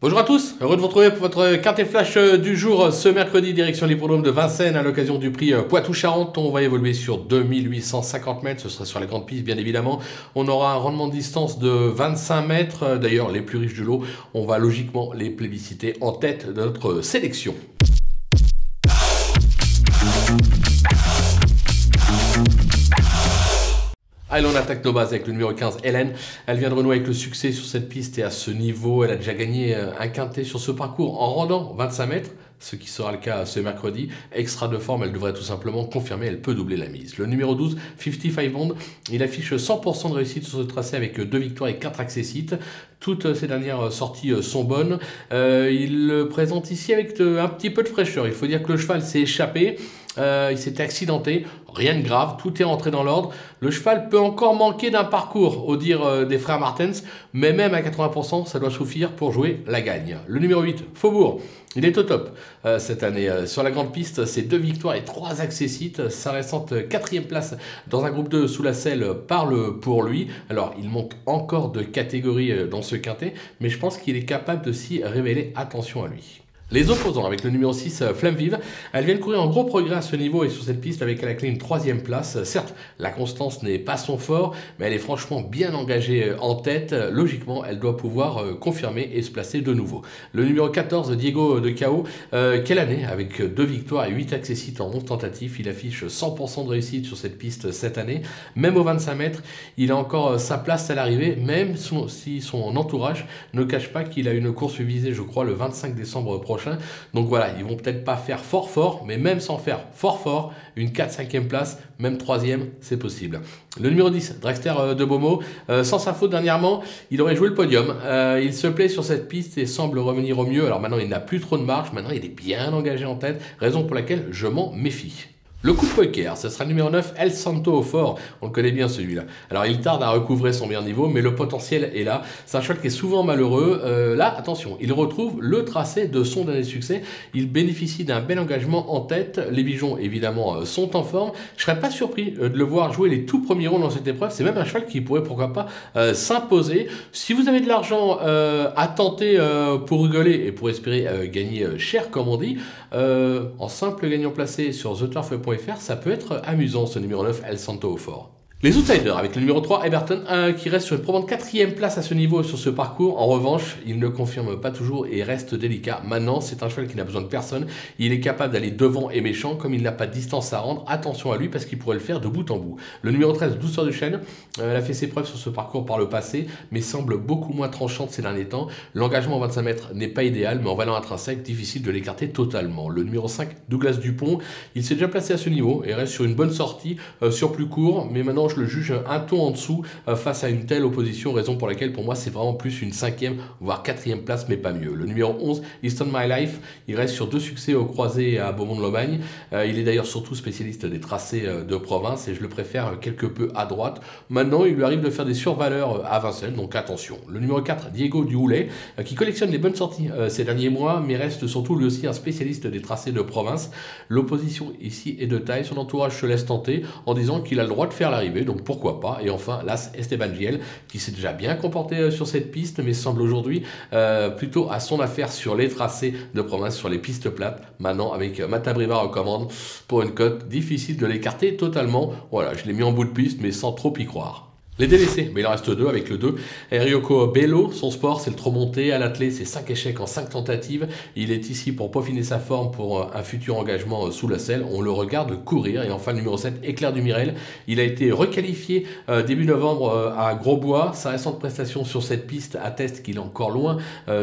Bonjour à tous, heureux de vous retrouver pour votre quintet flash du jour ce mercredi, direction l'hippodrome de Vincennes à l'occasion du prix Poitou-Charentes. On va évoluer sur 2850 mètres, ce sera sur la grande piste bien évidemment. On aura un rendement de distance de 25 mètres, d'ailleurs les plus riches du lot, on va logiquement les plébisciter en tête de notre sélection. Allez, on attaque nos bases avec le numéro 15, Hélène. Elle vient de renouer avec le succès sur cette piste et à ce niveau, elle a déjà gagné un quintet sur ce parcours en rendant 25 mètres, ce qui sera le cas ce mercredi. Extra de forme, elle devrait tout simplement confirmer, elle peut doubler la mise. Le numéro 12, 55 Bond, il affiche 100% de réussite sur ce tracé avec 2 victoires et 4 accessites. Toutes ces dernières sorties sont bonnes. Il le présente ici avec un petit peu de fraîcheur. Il faut dire que le cheval s'est échappé. Il s'était accidenté, rien de grave, tout est rentré dans l'ordre. Le cheval peut encore manquer d'un parcours, au dire des frères Martens, mais même à 80%, ça doit suffire pour jouer la gagne. Le numéro 8, Faubourg, il est au top cette année. Sur la grande piste, c'est 2 victoires et 3 accessites. Sa récente 4e place dans un groupe 2 sous la selle parle pour lui. Alors, il manque encore de catégories dans ce quintet, mais je pense qu'il est capable de s'y révéler. Attention à lui. Les opposants avec le numéro 6, Flamme Vive, elles viennent courir en gros progrès à ce niveau et sur cette piste avec à la clé une 3e place. Certes, la constance n'est pas son fort, mais elle est franchement bien engagée en tête. Logiquement, elle doit pouvoir confirmer et se placer de nouveau. Le numéro 14, Diego de Cao, quelle année? Avec 2 victoires et 8 accessites en 11 tentatives, il affiche 100% de réussite sur cette piste cette année. Même aux 25 mètres, il a encore sa place à l'arrivée, même si son entourage ne cache pas qu'il a une course visée, je crois, le 25 décembre prochain. Donc voilà, ils vont peut-être pas faire fort, mais même sans faire fort, une 4-5e place, même 3e, c'est possible. Le numéro 10, Dragster de Beaumont, sans sa faute dernièrement, il aurait joué le podium. Il se plaît sur cette piste et semble revenir au mieux. Alors maintenant, il n'a plus trop de marge, maintenant il est bien engagé en tête, raison pour laquelle je m'en méfie. Le coup de poker, ce sera le numéro 9, El Santo au fort. On le connaît bien celui-là. Alors il tarde à recouvrer son meilleur niveau, mais le potentiel est là. C'est un cheval qui est souvent malheureux. Là, attention, il retrouve le tracé de son dernier succès. Il bénéficie d'un bel engagement en tête. Les Bijons, évidemment, sont en forme. Je serais pas surpris de le voir jouer les tout premiers rôles dans cette épreuve. C'est même un cheval qui pourrait, pourquoi pas, s'imposer. Si vous avez de l'argent à tenter pour rigoler et pour espérer gagner cher, comme on dit, en simple gagnant placé sur TheTurf.fr, ça peut être amusant ce numéro 9, El Santo au fort. Les outsiders avec le numéro 3, Eberton, qui reste sur une probante 4e place à ce niveau sur ce parcours. En revanche, il ne confirme pas toujours et reste délicat. Maintenant, c'est un cheval qui n'a besoin de personne. Il est capable d'aller devant et méchant. Comme il n'a pas de distance à rendre, attention à lui parce qu'il pourrait le faire de bout en bout. Le numéro 13, Douceur du Chêne, elle a fait ses preuves sur ce parcours par le passé, mais semble beaucoup moins tranchante ces derniers temps. L'engagement en 25 mètres n'est pas idéal, mais en valeur intrinsèque, difficile de l'écarter totalement. Le numéro 5, Douglas Dupont, il s'est déjà placé à ce niveau et reste sur une bonne sortie sur plus court, mais maintenant je le juge un ton en dessous face à une telle opposition, raison pour laquelle pour moi c'est vraiment plus une 5e voire 4e place, mais pas mieux. Le numéro 11, Easton My Life, il reste sur 2 succès au croisé à Beaumont-de-Lomagne. Il est d'ailleurs surtout spécialiste des tracés de province et je le préfère quelque peu à droite. Maintenant il lui arrive de faire des survaleurs à Vincennes, donc attention. Le numéro 4, Diego du Houlet, qui collectionne les bonnes sorties ces derniers mois, mais reste surtout lui aussi un spécialiste des tracés de province. L'opposition ici est de taille, son entourage se laisse tenter en disant qu'il a le droit de faire l'arrivée, donc pourquoi pas. Et enfin, l'As Esteban Giel, qui s'est déjà bien comporté sur cette piste, mais semble aujourd'hui plutôt à son affaire sur les tracés de province, sur les pistes plates. Maintenant, avec Matabriva recommande, pour une cote, difficile de l'écarter totalement. Voilà, je l'ai mis en bout de piste, mais sans trop y croire. Les délaissés, mais il en reste 2 avec le 2. Ryoko Bello, son sport c'est le trop monté. À l'attelé, c'est 5 échecs en 5 tentatives. Il est ici pour peaufiner sa forme pour un futur engagement sous la selle. On le regarde courir. Et enfin, le numéro 7, Éclair du Mirel. Il a été requalifié début novembre à Grosbois. Sa récente prestation sur cette piste atteste qu'il est encore loin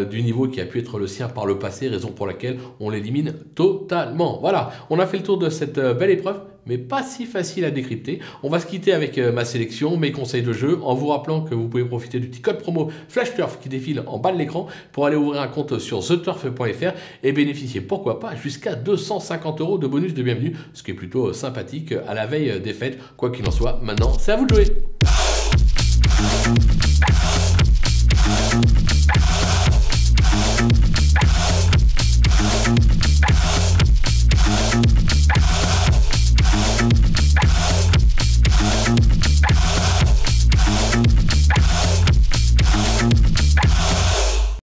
du niveau qui a pu être le sien par le passé, raison pour laquelle on l'élimine totalement. Voilà, on a fait le tour de cette belle épreuve, mais pas si facile à décrypter. On va se quitter avec ma sélection, mes conseils de jeu, en vous rappelant que vous pouvez profiter du petit code promo FlashTurf qui défile en bas de l'écran pour aller ouvrir un compte sur TheTurf.fr et bénéficier, pourquoi pas, jusqu'à 250 € de bonus de bienvenue, ce qui est plutôt sympathique à la veille des fêtes. Quoi qu'il en soit, maintenant, c'est à vous de jouer.